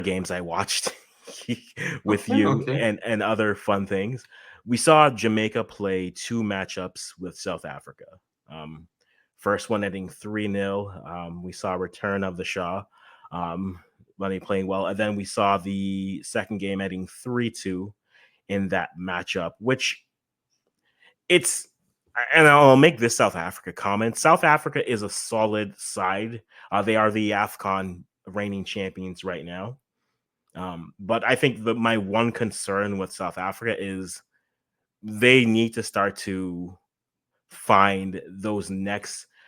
games I watched with Okay, you okay. and other fun things. We saw Jamaica play 2 matchups with South Africa. Um, First one ending 3-0. We saw a return of the Shaw, Money playing well, and then we saw the second game ending 3-2 in that matchup, which it's and I'll make this South Africa comment. South Africa is a solid side. They are the AFCON reigning champions right now. But I think that my one concern with South Africa is they need to start to find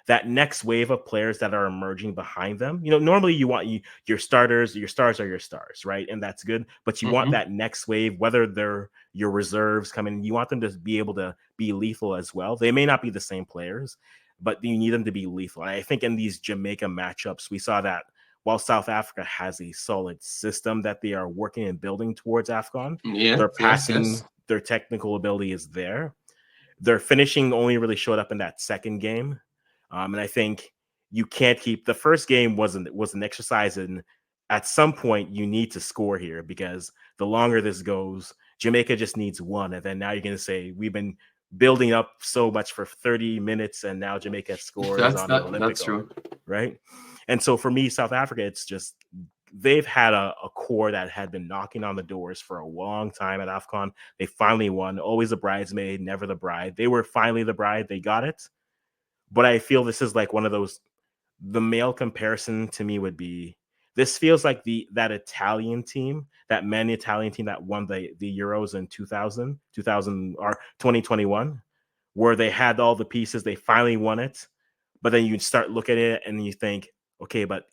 that next wave of players that are emerging behind them. Normally you want your starters, your stars are your stars, right? And that's good. But you want Mm-hmm. that next wave, whether they're your reserves coming, you want them to be able to be lethal as well. They may not be the same players, but you need them to be lethal. And I think in these Jamaica matchups, we saw that while South Africa has a solid system that they are working and building towards AFCON, Yeah, their yes, yes. passing, their technical ability is there. Their finishing only really showed up in that second game. And I think you can't keep the first game was an exercise in at some point you need to score here because the longer this goes, Jamaica just needs one. And then now you're gonna say we've been building up so much for 30 minutes and now Jamaica scores That's on an that. Olympic That's goal, true. right? And so for me, South Africa, it's just they've had a core that had been knocking on the doors for a long time at AFCON. They finally won. Always a bridesmaid, never the bride. They were finally the bride. They got it. But I feel this is like one of those. The male comparison to me would be this feels like that Italian team, that men Italian team that won the Euros in 2000 or 2021, where they had all the pieces. They finally won it. But then you start looking at it and you think, okay, but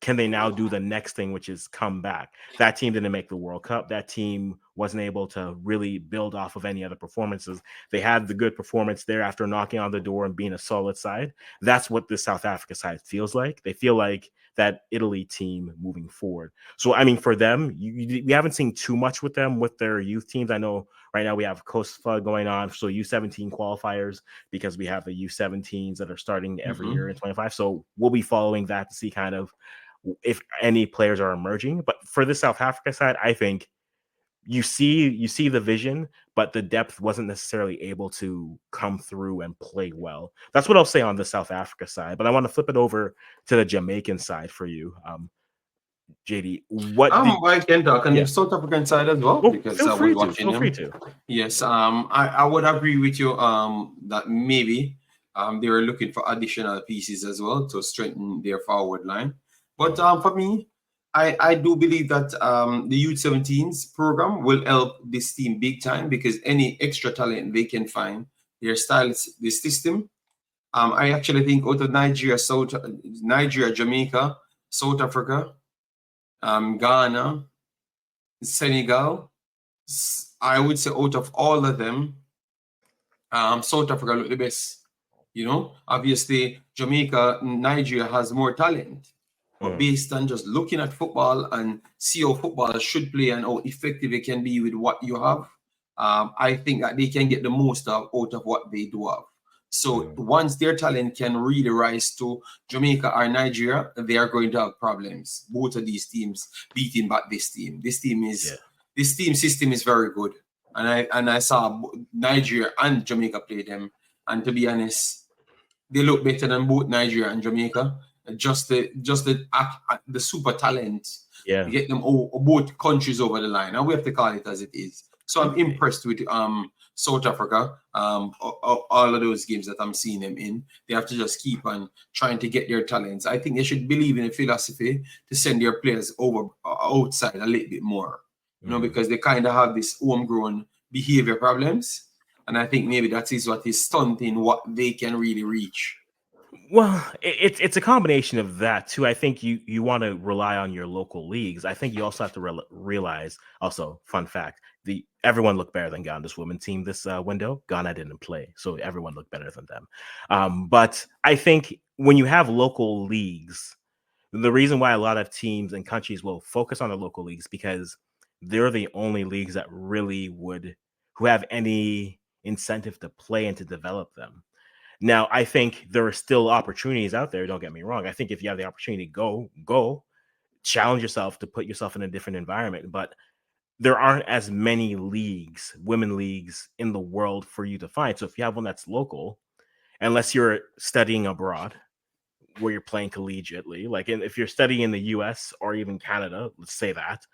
can they now do the next thing, which is come back? That team didn't make the World Cup. That team wasn't able to really build off of any other performances. They had the good performance there after knocking on the door and being a solid side. That's what the South Africa side feels like. They feel like that Italy team moving forward. So, I mean, for them, we haven't seen too much with them with their youth teams. I know right now we have COSFA going on, so U17 qualifiers because we have the U17s that are starting every year in Mm-hmm. 25. So we'll be following that to see kind of if any players are emerging. But for the South Africa side, I think you see the vision, but the depth wasn't necessarily able to come through and play well. That's what I'll say on the South Africa side. But I want to flip it over to the Jamaican side for you, JD. What did? I can talk on the Yeah. South African side as well Well, because feel I was free to. watching Feel free them. to. Yes, I would agree with you that maybe they were looking for additional pieces as well to strengthen their forward line. But for me, I do believe that the U17s program will help this team big time because any extra talent they can find, their styles, the system. I actually think out of Nigeria, Jamaica, South Africa, Ghana, Senegal. I would say out of all of them, South Africa look the best. Obviously Jamaica, Nigeria has more talent, but Mm, based on just looking at football and see how football should play and how effective it can be with what you have, I think that they can get the most out of what they do have. So mm, once their talent can really rise to Jamaica or Nigeria, they are going to have problems. Both of these teams beating back this team. yeah. This team system is very good, and I saw Nigeria and Jamaica play them, and to be honest, they look better than both Nigeria and Jamaica. The super talent Yeah. get them both countries over the line, and we have to call it as it is. So I'm Okay. impressed with South Africa. All of those games that I'm seeing them in, they have to just keep on trying to get their talents. I think they should believe in a philosophy to send their players over outside a little bit more, Mm. because they kind of have this homegrown behavior problems, and I think maybe that is what is stunting what they can really reach. Well, it's a combination of that too. I think you want to rely on your local leagues. I think you also have to realize. Also, fun fact: the everyone looked better than Ghana's women team this window. Ghana didn't play, so everyone looked better than them. But I think when you have local leagues, the reason why a lot of teams and countries will focus on the local leagues because they're the only leagues that really would who have any incentive to play and to develop them. Now, I think there are still opportunities out there. Don't get me wrong. I think if you have the opportunity, go. challenge yourself to put yourself in a different environment. But there aren't as many leagues, women leagues in the world for you to find. So if you have one that's local, unless you're studying abroad where you're playing collegiately, like if you're studying in the US or even Canada, let's say that,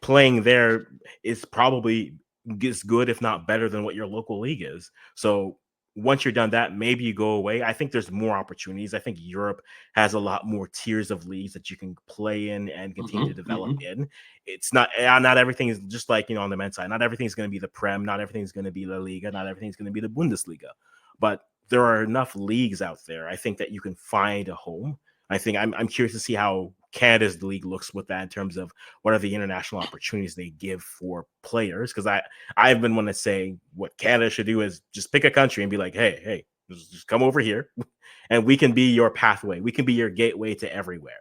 playing there is probably as good, if not better, than what your local league is. So once you're done that, maybe you go away. I think there's more opportunities. I think Europe has a lot more tiers of leagues that you can play in and continue to develop in. It's not everything is just like, on the men's side. Not everything's going to be the Prem. Not everything's going to be La Liga. Not everything's going to be the Bundesliga. But there are enough leagues out there, I think, that you can find a home. I think I'm curious to see how Canada's league looks with that in terms of what are the international opportunities they give for players. Because I've been one to say what Canada should do is just pick a country and be like, hey, just come over here, and we can be your pathway. We can be your gateway to everywhere.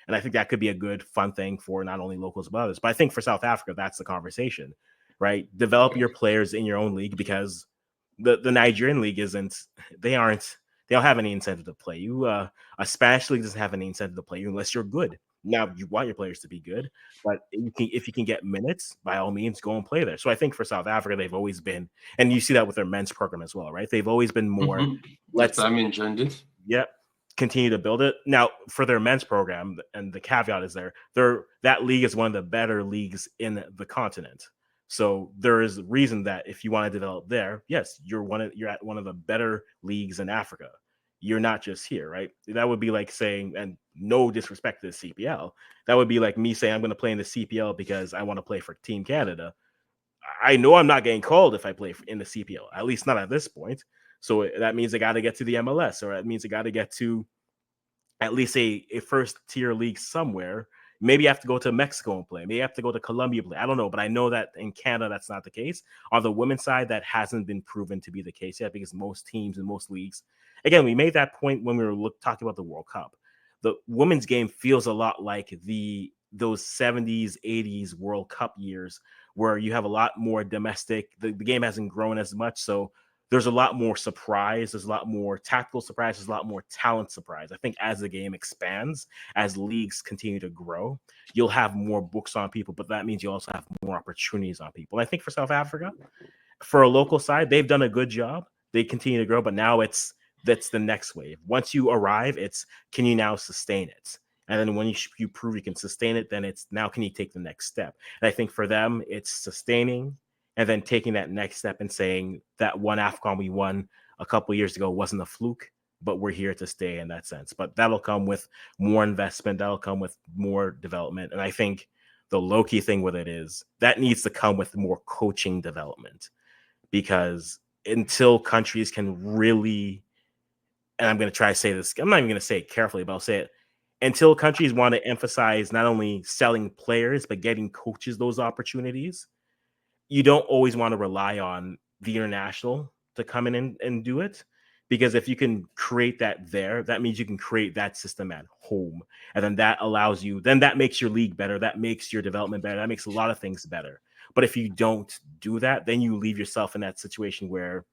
And I think that could be a good, fun thing for not only locals but others. But I think for South Africa, that's the conversation, right? Develop your players in your own league, because the Nigerian league they don't have any incentive to play you. A Spanish league doesn't have any incentive to play you unless you're good. Now, you want your players to be good, but if you can get minutes, by all means, go and play there. So I think for South Africa, they've always been, and you see that with their men's program as well, right? They've always been more, Yes, I mentioned it. Yep, continue to build it. Now, for their men's program, and the caveat is that league is one of the better leagues in the continent. So there is a reason that if you want to develop there, yes, you're at one of the better leagues in Africa. You're not just here, right? That would be like saying, and no disrespect to the CPL, that would be like me saying I'm going to play in the CPL because I want to play for Team Canada. I know I'm not getting called if I play in the CPL, at least not at this point. So that means I got to get to the MLS, or that means I got to get to at least a first tier league somewhere. Maybe you have to go to Mexico and play. Maybe you have to go to Colombia and play. I don't know, but I know that in Canada that's not the case. On the women's side, that hasn't been proven to be the case yet, because most teams and most leagues, again, we made that point when we were talking about the World Cup. The women's game feels a lot like those 70s, 80s World Cup years, where you have a lot more domestic. The game hasn't grown as much, so there's a lot more surprise. There's a lot more tactical surprise. There's a lot more talent surprise. I think as the game expands, as leagues continue to grow, you'll have more books on people, but that means you also have more opportunities on people. And I think for South Africa, for a local side, they've done a good job. They continue to grow, but now that's the next wave. Once you arrive, it's can you now sustain it? And then when you prove you can sustain it, then it's now can you take the next step? And I think for them, it's sustaining and then taking that next step and saying that one AFCON we won a couple of years ago wasn't a fluke, but we're here to stay in that sense. But that'll come with more investment. That'll come with more development. And I think the low-key thing with it is that needs to come with more coaching development, because until countries can really, and I'm going to try to say this, I'm not even going to say it carefully, but I'll say it, until countries want to emphasize not only selling players, but getting coaches those opportunities, you don't always want to rely on the international to come in and do it. Because if you can create that there, that means you can create that system at home. And then that allows you, then that makes your league better. That makes your development better. That makes a lot of things better. But if you don't do that, then you leave yourself in that situation where,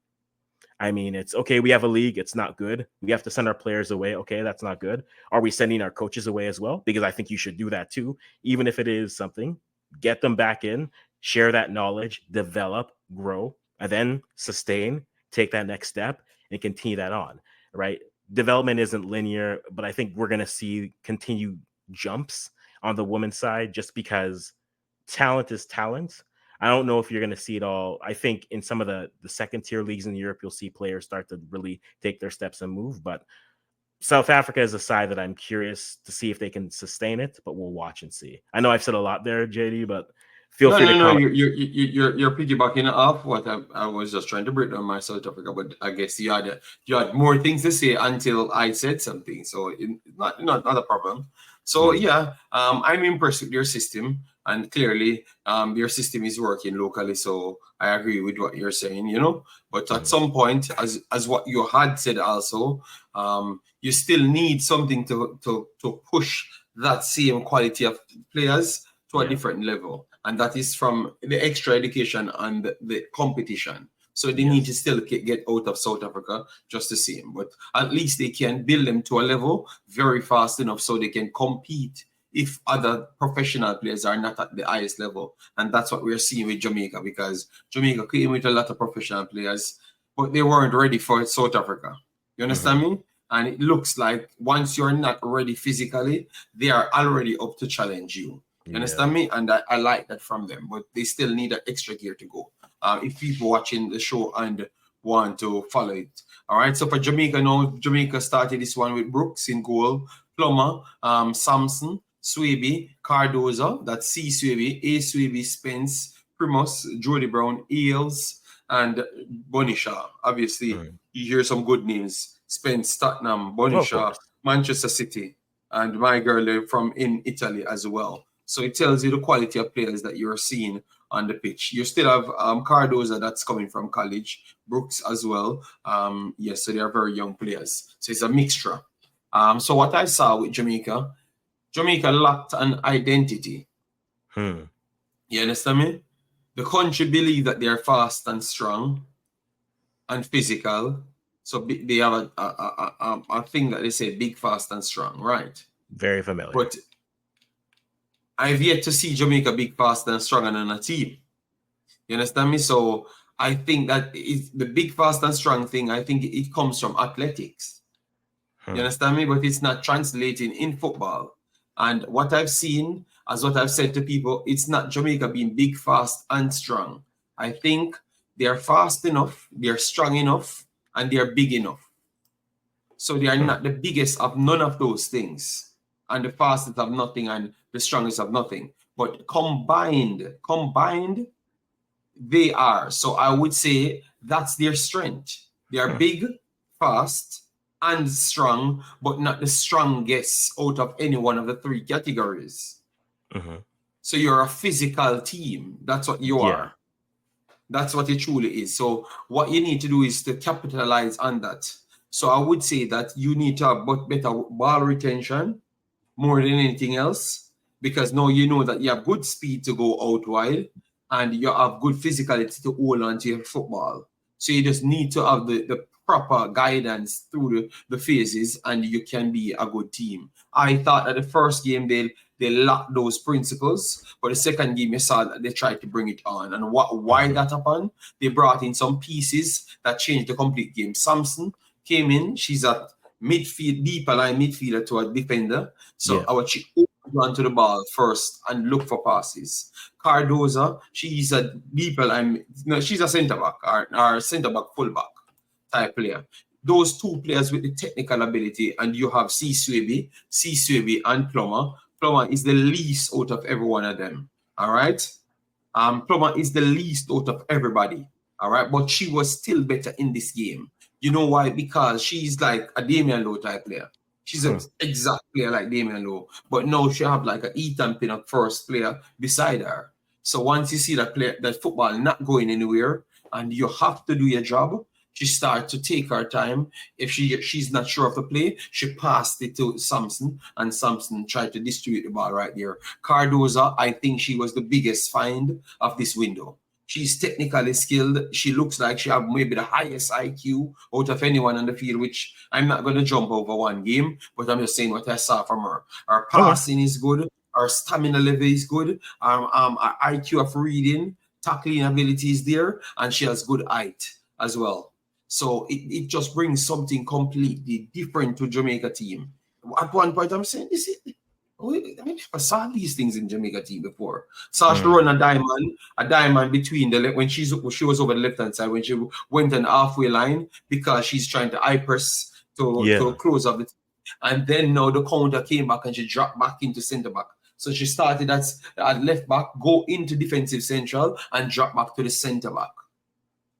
I mean, it's okay, we have a league, it's not good. We have to send our players away. Okay, that's not good. Are we sending our coaches away as well? Because I think you should do that too. Even if it is something, get them back in, share that knowledge, develop, grow, and then sustain, take that next step and continue that on, right? Development isn't linear, but I think we're going to see continued jumps on the women's side just because talent is talent. I don't know if you're going to see it all. I think in some of the second tier leagues in Europe, you'll see players start to really take their steps and move. But South Africa is a side that I'm curious to see if they can sustain it, but we'll watch and see. I know I've said a lot there, JD, but feel free to comment. You're piggybacking off what I was just trying to break down my South Africa, but I guess you had more things to say until I said something, so not a problem. So yeah, I'm impressed with your system, and clearly, your system is working locally. So I agree with what you're saying, But at some point, as what you had said also, you still need something to push that same quality of players to a different level, and that is from the extra education and the competition. So they need to still get out of South Africa just the same, but at least they can build them to a level very fast enough so they can compete if other professional players are not at the highest level. And that's what we're seeing with Jamaica, because Jamaica came with a lot of professional players, but they weren't ready for South Africa. You understand me? And it looks like once you're not ready physically, they are already up to challenge you. You understand me? And I like that from them, but they still need an extra gear to go. If people watching the show and want to follow it. All right. So for Jamaica now, Jamaica started this one with Brooks in goal, Plummer, Samson, Swaby, Cardoza, that's C Swaby, A Swaby, Spence, Primus, Jody Brown, Eels, and Bonisha. Obviously, you hear some good names. Spence, Tottenham, Bonisha, Manchester City, and my girl from in Italy as well. So it tells you the quality of players that you're seeing on the pitch. You still have Cardoza that's coming from college, Brooks as well. Yes, so they are very young players. So it's a mixture. So what I saw with Jamaica lacked an identity. You understand me? The country believe that they are fast and strong and physical. So they have a thing that they say big, fast, and strong, right? Very familiar. But I've yet to see Jamaica big, fast, and strong and on a team. You understand me? So I think that the big, fast, and strong thing, I think it comes from athletics. You understand me? But it's not translating in football. And what I've seen, as what I've said to people, it's not Jamaica being big, fast, and strong. I think they are fast enough, they are strong enough, and they are big enough. So they are not the biggest of none of those things, and the fastest of nothing, and the strongest of nothing. But combined, they are. So I would say that's their strength. They are big, fast, and strong, but not the strongest out of any one of the three categories. So you're a physical team. That's what you are. That's what it truly is. So what you need to do is to capitalize on that. So I would say that you need to have better ball retention more than anything else, because now you know that you have good speed to go out wide and you have good physicality to hold on to your football. So you just need to have the proper guidance through the phases, and you can be a good team. I thought that the first game they lacked those principles, but the second game you saw that they tried to bring it on. And why that happened? They brought in some pieces that changed the complete game. Samson came in, she's a midfield, deeper line midfielder to a defender. So she hold on to the ball first and look for passes. Cardoza, she's a deeper line, no, she's a centre back or centre back fullback type player. Those two players with the technical ability, and you have C Swaby, and Plummer. Plummer is the least out of every one of them. All right. Plummer is the least out of everybody. All right. But she was still better in this game. You know why? Because she's like a Damian Lowe type player. She's an exact player like Damian Lowe. But now she have like an Ethan Pinnock first player beside her. So once you see that football not going anywhere and you have to do your job, she starts to take her time. If she's not sure of the play, she passed it to Samson, and Samson tried to distribute the ball right there. Cardoza, I think she was the biggest find of this window. She's technically skilled. She looks like she have maybe the highest IQ out of anyone on the field, which I'm not going to jump over one game, but I'm just saying what I saw from her. Her passing is good. Her stamina level is good. Her IQ of reading, tackling ability is there, and she has good height as well. So it just brings something completely different to Jamaica team. At one point, I'm saying, I saw these things in Jamaica team before. Saw she run a diamond between when she was over the left hand side, when she went an halfway line, because she's trying to eye press to close up the team. And then now the counter came back and she dropped back into centre back. So she started at left back, go into defensive central, and drop back to the centre back.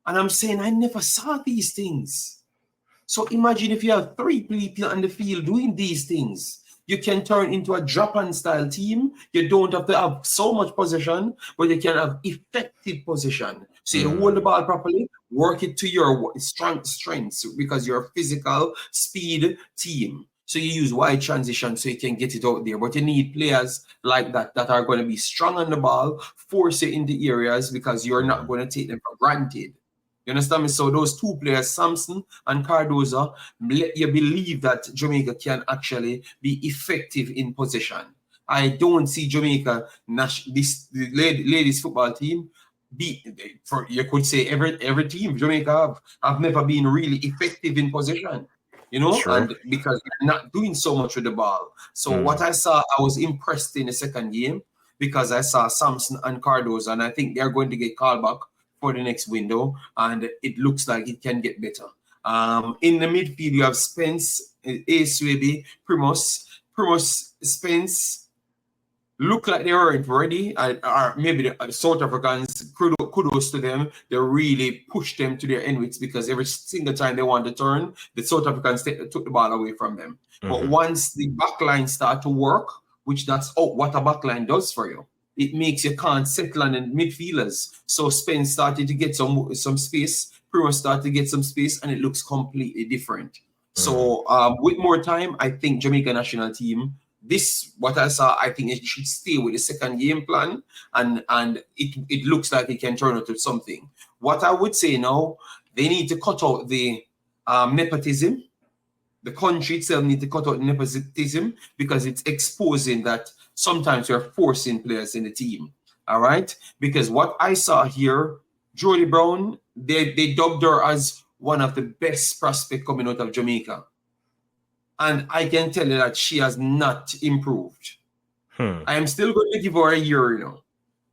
And I'm saying I never saw these things. So imagine if you have three people on the field doing these things. You can turn into a drop-on style team. You don't have to have so much possession, but you can have effective possession. So you hold the ball properly, work it to your strengths, because you're a physical speed team. So you use wide transition so you can get it out there. But you need players like that are going to be strong on the ball, force it into areas, because you're not going to take them for granted. You understand me? So those two players, Samson and Cardoza, let you believe that Jamaica can actually be effective in possession. I don't see Jamaica the ladies football team be for you could say every team Jamaica have never been really effective in possession, True. and because they're not doing so much with the ball. So what I saw, I was impressed in the second game because I saw Samson and Cardozo, and I think they're going to get called back for the next window, and it looks like it can get better. In the midfield, you have Spence, Ace Webby, Primos, Spence. Look like they weren't ready, or maybe the South Africans, kudos to them, they really pushed them to their end because every single time they want to turn, the South Africans took the ball away from them. But once the backline start to work, which that's what a backline does for you, it makes you can't settle on the midfielders. So Spence started to get some space, Primo started to get some space, and it looks completely different. So with more time, I think Jamaica national team, what I saw, I think it should stay with the second game plan, and it looks like it can turn into something. What I would say now, they need to cut out the nepotism. The country itself needs to cut out nepotism because it's exposing that sometimes you're forcing players in the team. All right? Because what I saw here, Jody Brown, they dubbed her as one of the best prospects coming out of Jamaica. And I can tell you that she has not improved. I am still going to give her a year,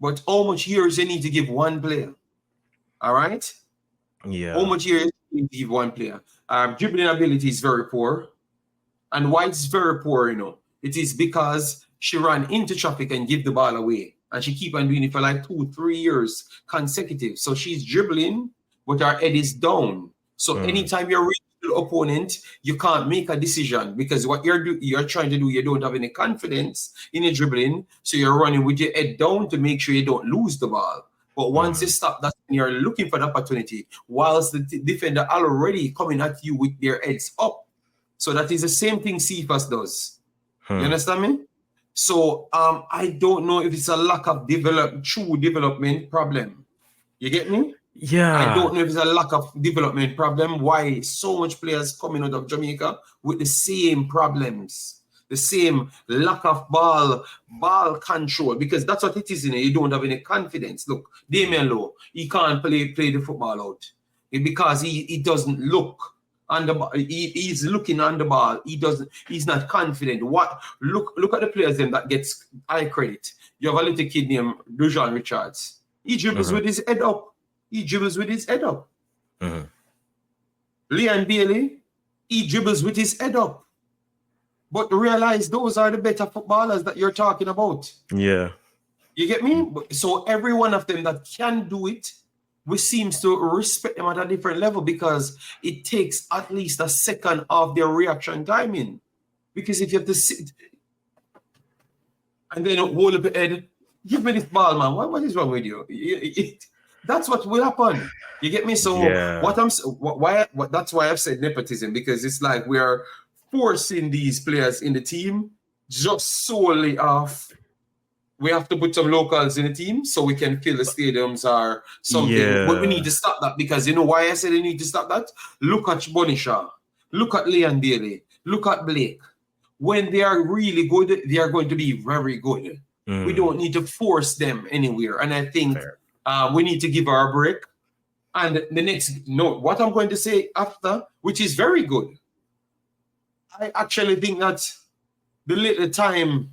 But how much years you need to give one player? All right? Yeah. How much years you need to give one player? Dribbling ability is very poor. And why it's very poor, it is because she ran into traffic and give the ball away. And she keep on doing it for like 2-3 years consecutive. So she's dribbling, but her head is down. So anytime you're reaching the opponent, you can't make a decision because what you're trying to do, you don't have any confidence in your dribbling. So you're running with your head down to make sure you don't lose the ball. But once you stop, that's when you're looking for the opportunity, whilst the defender already coming at you with their heads up. So that is the same thing Cephas does. You understand me? So I don't know if it's a lack of true development problem. You get me? Yeah. I don't know if it's a lack of development problem. Why so much players coming out of Jamaica with the same problems, the same lack of ball control, because that's what it is. You don't have any confidence. Look, Damian Lowe, he can't play the football out because he doesn't look on the ball. He's looking on the ball. He's not confident. Look at the players then that gets high credit. You have a little kid named Dujon Richards. He dribbles with his head up. Leon Bailey, he dribbles with his head up. But realize those are the better footballers that you're talking about. Yeah. You get me? So every one of them that can do it, we seems to respect them at a different level because it takes at least a second of their reaction timing. Because if you have to sit and then hold up your head, give me this ball, man. What is wrong with you? That's what will happen. You get me? So that's why I've said nepotism, because it's like we are forcing these players in the team just solely off. We have to put some locals in the team so we can fill the stadiums or something. Yeah. But we need to stop that because you know why I said we need to stop that? Look at Bonisha. Look at Leon Bailey. Look at Blake. When they are really good, they are going to be very good. We don't need to force them anywhere. And I think we need to give her a break. And the next note, what I'm going to say after, which is very good. I actually think that the little time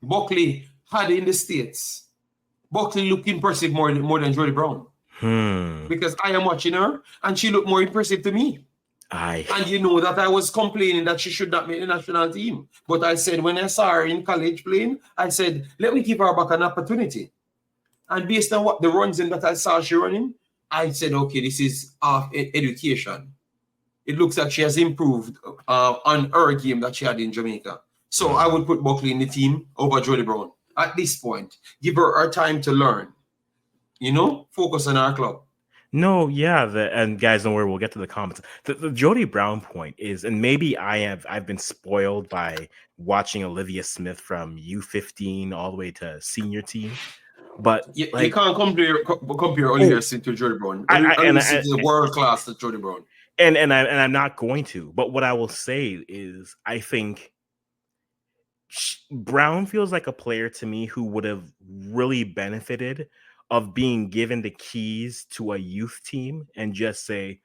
Buckley had in the States, Buckley looked impressive more than Jody Brown. Because I am watching her and she looked more impressive to me. And you know that I was complaining that she should not make the national team. But I said, when I saw her in college playing, I said, let me give her back an opportunity. And based on what the runs in that I saw she running, I said, okay, this is education. It looks like she has improved on her game that she had in Jamaica. So I would put Buckley in the team over Jody Brown at this point. Give her time to learn. Focus on our club. No, yeah, and guys, don't worry, we'll get to the comments. The Jody Brown point is, and maybe I've been spoiled by watching Olivia Smith from U15 all the way to senior team. But you can't compare Olivia Smith to Jody Brown. Olivia Smith is world class to Jody Brown. And I'm not going to. But what I will say is, I think Brown feels like a player to me who would have really benefited of being given the keys to a youth team and just say,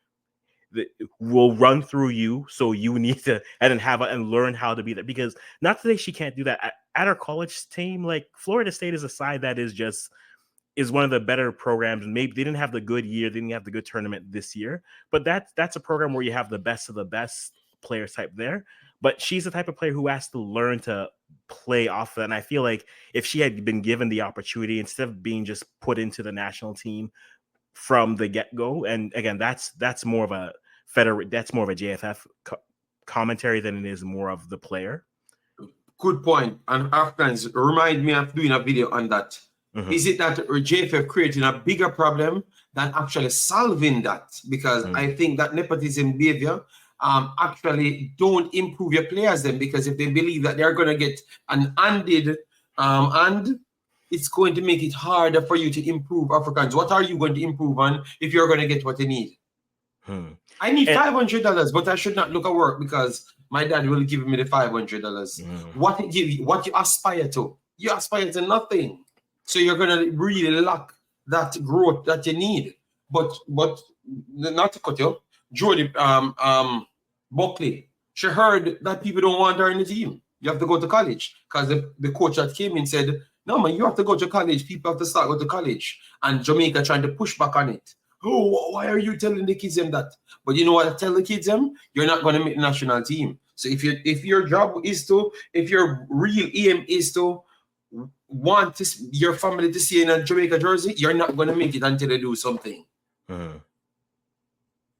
we'll run through you, so you need to and then and learn how to be there. Because not to say she can't do that at her college team, like Florida State is a side that is one of the better programs. Maybe they didn't have the good year, they didn't have the good tournament this year, but that's a program where you have the best of the best players type there. But she's the type of player who has to learn to play off that. And I feel like if she had been given the opportunity instead of being just put into the national team from the get-go, and again, that's more of a that's more of a JFF commentary than it is more of the player. Good point. And Afghans remind me of doing a video on that. Mm-hmm. Is it that JFF creating a bigger problem than actually solving that? Because I think that nepotism behavior actually don't improve your players then, because if they believe that they're going to get an handed and it's going to make it harder for you to improve Africans. What are you going to improve on if you're going to get what you need? I need $500, but I should not look at work because my dad will give me the $500. What you aspire to? You aspire to nothing. So you're going to really lack that growth that you need. But not to cut you, Jody Buckley, she heard that people don't want her in the team. You have to go to college, because the coach that came in said, no, man, you have to go to college. People have to start going to college. And Jamaica trying to push back on it. Oh, why are you telling the kids them that? But you know what I tell the kids them? You're not going to make the national team. So if your job is to, if your real aim is to want your family to see in a Jamaica jersey, you're not going to make it until they do something.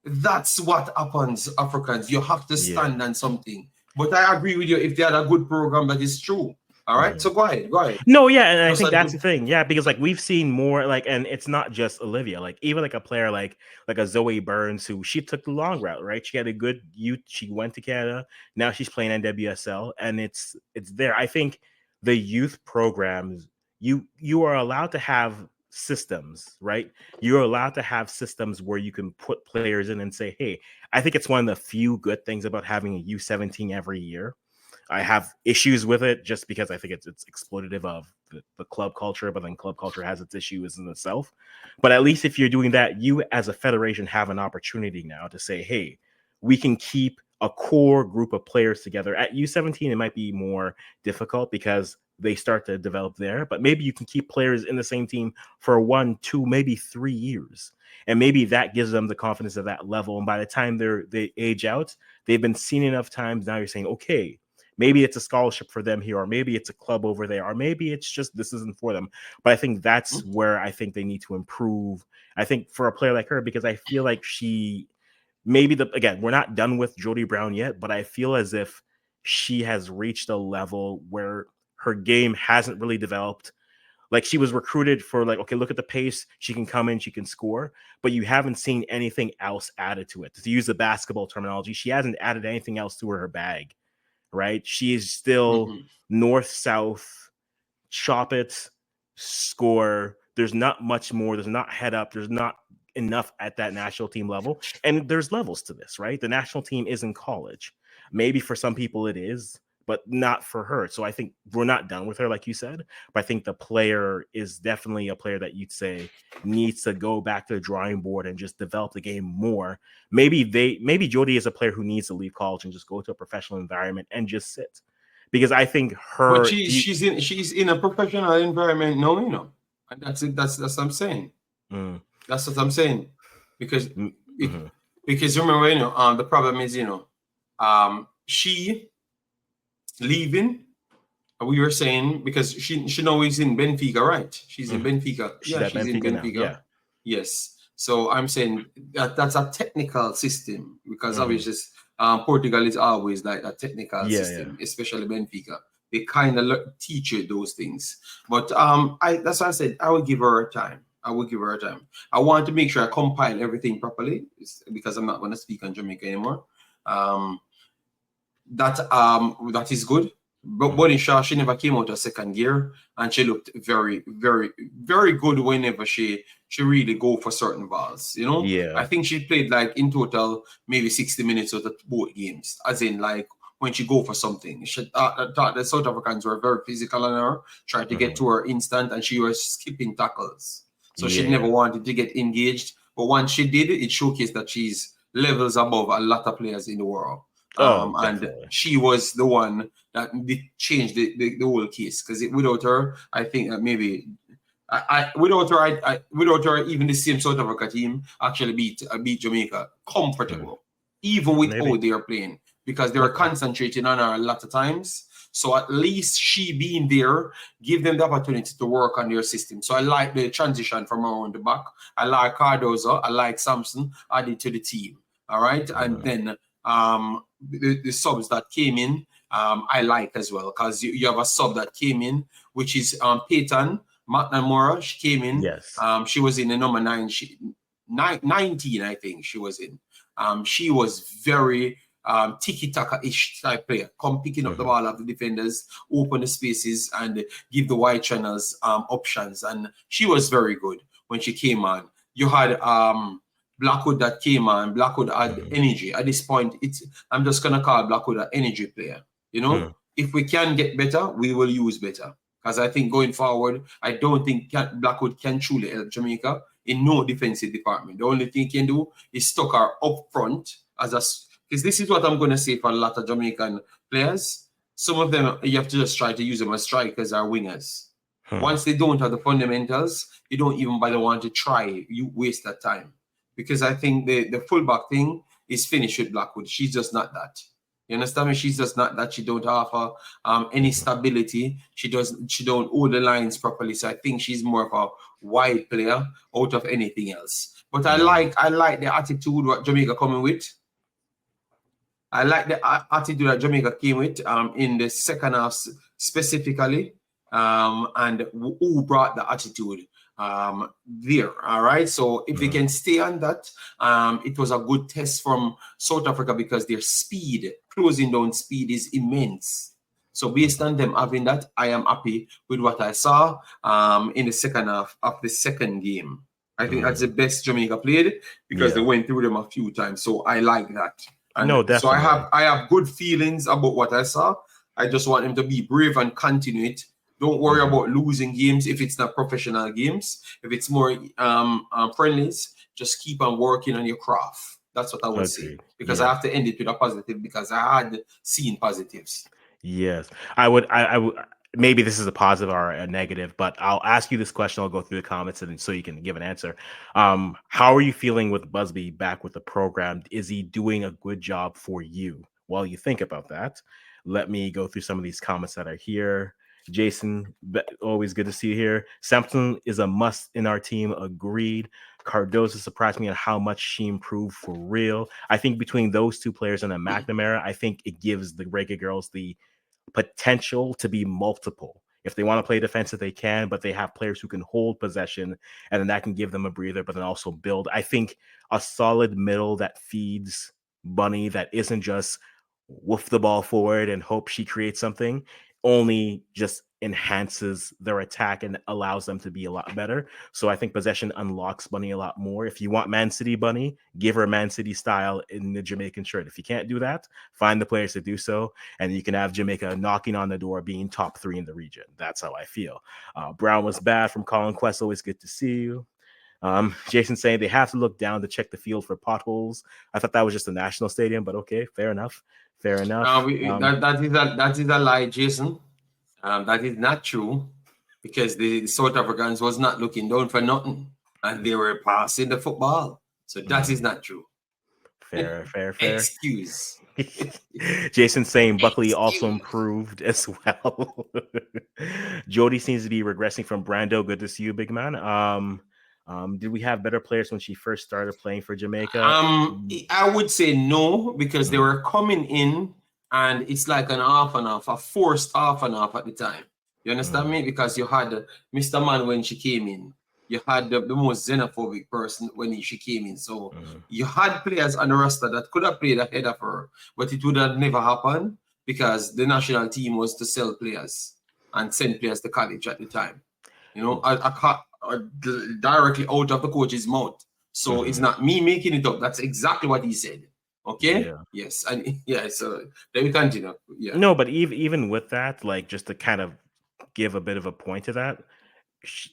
That's what happens, Africans. You have to stand on something. But I agree with you, if they had a good program, that is true. All right, so go ahead. No, yeah, and I think that's the thing. Yeah, because like we've seen more, like, and it's not just Olivia. Like even like a player like a Zoe Burns, who she took the long route, right? She had a good youth. She went to Canada. Now she's playing NWSL, and it's there. I think the youth programs, you are allowed to have systems, right? You're allowed to have systems where you can put players in and say, hey, I think it's one of the few good things about having a U17 every year. I have issues with it just because I think it's exploitative of the club culture, but then club culture has its issues in itself. But at least if you're doing that, you as a federation have an opportunity now to say, hey, we can keep a core group of players together. At U17, it might be more difficult because they start to develop there, but maybe you can keep players in the same team for 1, 2, maybe 3 years. And maybe that gives them the confidence at that level. And by the time they age out, they've been seen enough times. Now you're saying, okay, maybe it's a scholarship for them here, or maybe it's a club over there, or maybe it's just this isn't for them. But I think that's where I think they need to improve. I think for a player like her, because I feel like she maybe again, we're not done with Jody Brown yet, but I feel as if she has reached a level where her game hasn't really developed. Like she was recruited for like, okay, look at the pace. She can come in, she can score, but you haven't seen anything else added to it. To use the basketball terminology, she hasn't added anything else to her bag. Right? She is still north, south, chop it, score. There's not much more. There's not head up. There's not enough at that national team level. And there's levels to this, right? The national team is in college. Maybe for some people it is, but not for her. So I think we're not done with her, like you said. But I think the player is definitely a player that you'd say needs to go back to the drawing board and just develop the game more. Maybe Jody is a player who needs to leave college and just go to a professional environment and just sit. Because I think her, but she's in a professional environment now, you know. And that's it. That's what I'm saying. That's what I'm saying. Because because remember, you know, the problem is, you know, she leaving. We were saying because she now is in Benfica, right? She's in Benfica. She's in Benfica. Now, yeah. Yes. So I'm saying that's a technical system, because obviously Portugal is always like a technical system, especially Benfica. They kind of teach you those things. But that's why I said I would give her time. I want to make sure I compile everything properly, because I'm not going to speak on Jamaica anymore. That is good. But Bonnie Shaw, she never came out of second gear, and she looked very, very, very good whenever she really go for certain balls. You know, I think she played like in total maybe 60 minutes out of both games, as in like when she go for something. She thought the South Africans were very physical on her, tried to get to her instant, and she was skipping tackles. So she never wanted to get engaged. But once she did, it showcased that she's levels above a lot of players in the world. And she was the one that changed the whole case, because without her, I think that maybe without her, even the same South Africa team actually beat Jamaica comfortable, even with how they are playing, because they were concentrating on her a lot of times. So at least she being there give them the opportunity to work on their system. So I like the transition from around the back. I like Cardozo. I like Samson added to the team. All right, and then the subs that came in, I like as well, because you have a sub that came in, which is Peyton McNamara. She came in. Yes. She was in the number 19, I think she was in. She was very tiki-taka-ish type player. Come picking up the ball of the defenders, open the spaces, and give the wide channels options. And she was very good when she came on. You had Blackwood that came on. Blackwood had energy. At this point, I'm just gonna call Blackwood an energy player. You know, if we can get better, we will use better. Because I think going forward, I don't think Blackwood can truly help Jamaica in no defensive department. The only thing he can do is stock her up front because this is what I'm going to say for a lot of Jamaican players. Some of them, you have to just try to use them as strikers or wingers. Once they don't have the fundamentals, you don't even bother want to try. You waste that time. Because I think the fullback thing is finished with Blackwood. She's just not that. You understand me? She's just not that. She don't offer any stability. She don't hold the lines properly. So I think she's more of a wide player out of anything else. But I like the attitude what Jamaica coming with. I like the attitude that Jamaica came with in the second half specifically, and who brought the attitude there. All right. So if they can stay on that, it was a good test from South Africa, because their speed, closing down speed, is immense. So based on them having that, I am happy with what I saw in the second half of the second game. I think that's the best Jamaica played, because they went through them a few times. So I like that. And so I have good feelings about what I saw. I just want them to be brave and continue it. Don't worry about losing games if it's not professional games. If it's more friendlies, just keep on working on your craft. That's what I would say. Because I have to end it with a positive, because I had seen positives. Yes, I would. Maybe this is a positive or a negative, but I'll ask you this question. I'll go through the comments and so you can give an answer. How are you feeling with Busby back with the program? Is he doing a good job for you? While you think about that, let me go through some of these comments that are here. Jason, always good to see you here. Sampson is a must in our team. Agreed. Cardozo surprised me on how much she improved for real. I think between those two players and then McNamara, I think it gives the Reggae Girlz the potential to be multiple. If they want to play defensive, they can, but they have players who can hold possession, and then that can give them a breather, but then also build. I think a solid middle that feeds Bunny, that isn't just woof the ball forward and hope she creates something, only just enhances their attack and allows them to be a lot better. So I think possession unlocks Bunny a lot more. If you want Man City Bunny, give her Man City style in the Jamaican shirt. If you can't do that, find the players to do so, and you can have Jamaica knocking on the door, being top 3 in the region. That's how I feel. Brown was bad from Colin Quest. Always good to see you. Jason saying they have to look down to check the field for potholes. I thought that was just a national stadium, but okay, fair enough. Fair enough. That is a lie, Jason. That is not true, because the South Africans was not looking down for nothing, and they were passing the football. So that is not true. Fair. Excuse. Jason saying Buckley also improved as well. Jody seems to be regressing from Brando. Good to see you, big man. Did we have better players when she first started playing for Jamaica? I would say no, because they were coming in, and it's like an half and half, a forced half and half at the time. You understand me? Because you had Mr. Man when she came in. You had the most xenophobic person when she came in. So you had players on the roster that could have played ahead of her, but it would have never happened, because the national team was to sell players and send players to college at the time. You know, directly out of the coach's mouth. So it's not me making it up. That's exactly what he said. Okay. Yeah. Yes. And yeah. So let me continue. Yeah. No, but even with that, like just to kind of give a bit of a point to that,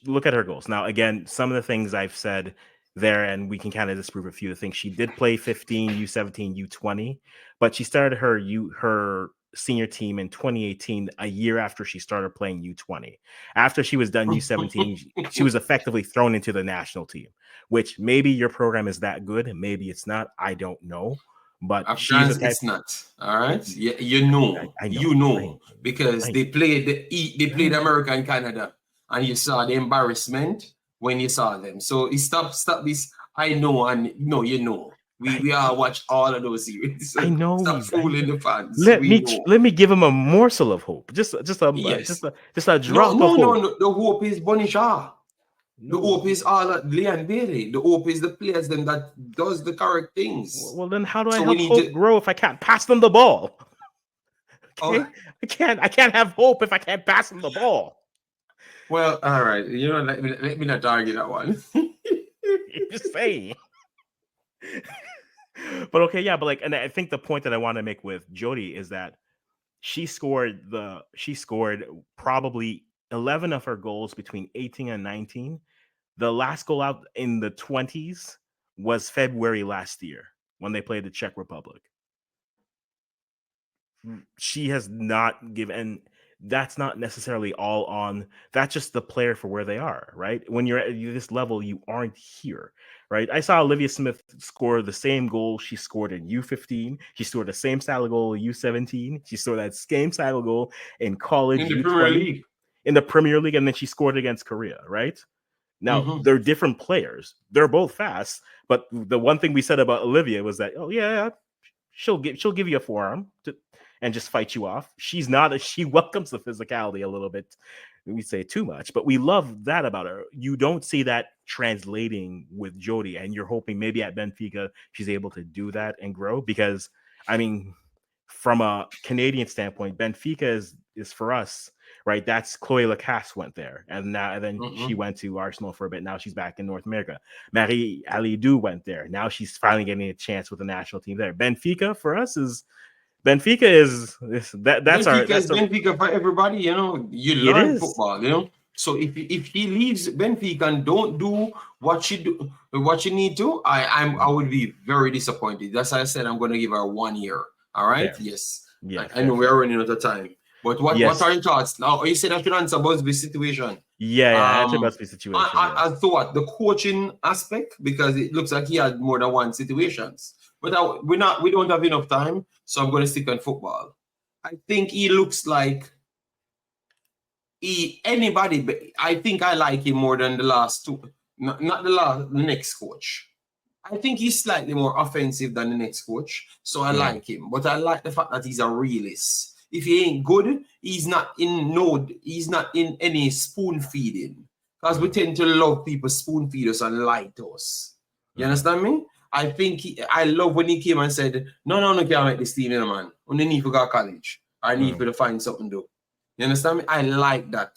look at her goals. Now, again, some of the things I've said there, and we can kind of disprove a few of the things. She did play 15, U17, U20, but she started her senior team in 2018, a year after she started playing U20. After she was done U17, she was effectively thrown into the national team, which maybe your program is that good, maybe it's not. I don't know. But she's the Afghans, type. it's not. All right. Yeah, I know, you I know, know, because I they know, played they I played know. America and Canada, and you saw the embarrassment when you saw them. So it stop this. I know, and no, you know. We all watch all of those series. I So know stop he's. I fooling know. the fans. We know. Let me give him a morsel of hope. Yes. Just a No, drop of no, no, hope. no. The hope is Bonnie Shaw. The No. hope is all Leon Bailey. The hope is the players them that does the correct things. Well, then how do I So we help need hope to. grow if I can't pass them the ball? Oh, Okay, I can't have hope if I can't pass them the ball. well, all right. You know, let me not argue that one. Just saying. But okay, yeah, but like, and I think the point that I want to make with Jody is that she scored probably 11 of her goals between 18 and 19. The last goal out in the 20s was February last year when they played the Czech Republic. She has not given, and that's not necessarily all on, that's just the player for where they are, right? When you're at this level, you aren't here, right? I saw Olivia Smith score the same goal she scored in U15. She scored the same style of goal in U17. She scored that same style of goal in college In the Premier U20 League. in the Premier League, and then she scored against Korea, right? Now, Mm-hmm. they're different players. They're both fast, but the one thing we said about Olivia was that, oh yeah, she'll give you a forearm and just fight you off. She's not. She welcomes the physicality a little bit. We say too much, but we love that about her. You don't see that translating with Jody, and you're hoping maybe at Benfica she's able to do that and grow. Because I mean, from a Canadian standpoint, Benfica is for us, right? That's Chloe Lacasse went there, and then she Mm-hmm. went to Arsenal for a bit. Now she's back in North America. Marie Alidou went there. Now she's finally getting a chance with the national team there. Benfica for us is Benfica is that Benfica is that's our Benfica for everybody. You know, you it learn is football. You know, so if he leaves Benfica and don't do what you need to, I would be very disappointed. That's why I said I'm going to give her 1 year. All right. fair. Yes, Yeah, I know fair. we're running out of time. But what are Yes. your thoughts now? You said I should answer about this situation. Yeah, answer about the situation. Yeah. I thought the coaching aspect because it looks like he had more than one situations. But we don't have enough time, so I'm going to stick on football. I think he looks like anybody. But I think I like him more than the last two. Not the next coach. I think he's slightly more offensive than the next coach, so I Mm, like him. But I like the fact that he's a realist. If he ain't good, he's not in any spoon feeding. Because we mm, tend to love people spoon feed us and lie to us. You mm, understand me? I think I love when he came and said, no, can't make this team, man. Only need to go to college. I need mm, to find something to do. You understand me? I like that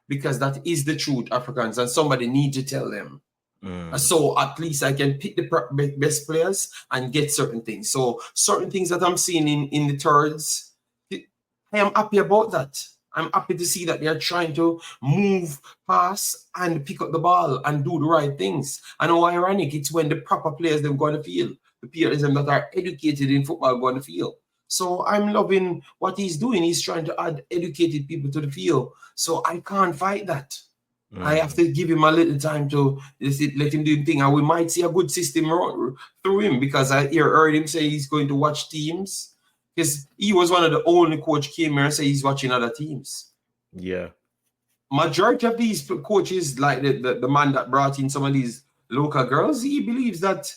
because that is the truth, Africans, and somebody needs to tell them. mm. So at least I can pick the best players and get certain things. So certain things that I'm seeing in the thirds, I am happy about that. I'm happy to see that they're trying to move pass and pick up the ball and do the right things. And how ironic it's when the proper players them go on the field, the players them that are educated in football go on the field. So I'm loving what he's doing. He's trying to add educated people to the field. So I can't fight that. I have Mm. to give him a little time to let him do the thing, and we might see a good system through him because I heard him say he's going to watch teams because he was one of the only coach came here and say he's watching other teams. Yeah. Majority of these coaches, like the man that brought in some of these local girls, he believes that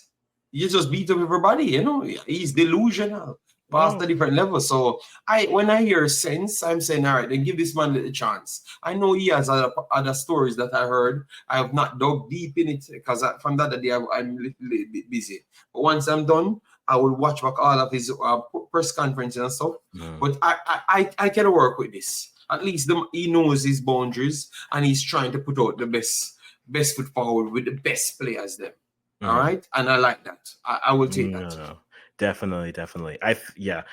you just beat up everybody. You know, he's delusional past the Oh. different levels. So when I hear sense, I'm saying, all right, then give this man a chance. I know he has other stories that I heard. I have not dug deep in it because from that day I'm a little bit busy. But once I'm done, I will watch back all of his press conferences and stuff. Mm. But I can work with this. At least he knows his boundaries and he's trying to put out the best foot forward with the best players there. All Mm. right. And I like that. I will take No, that. no. Definitely, definitely. Yeah.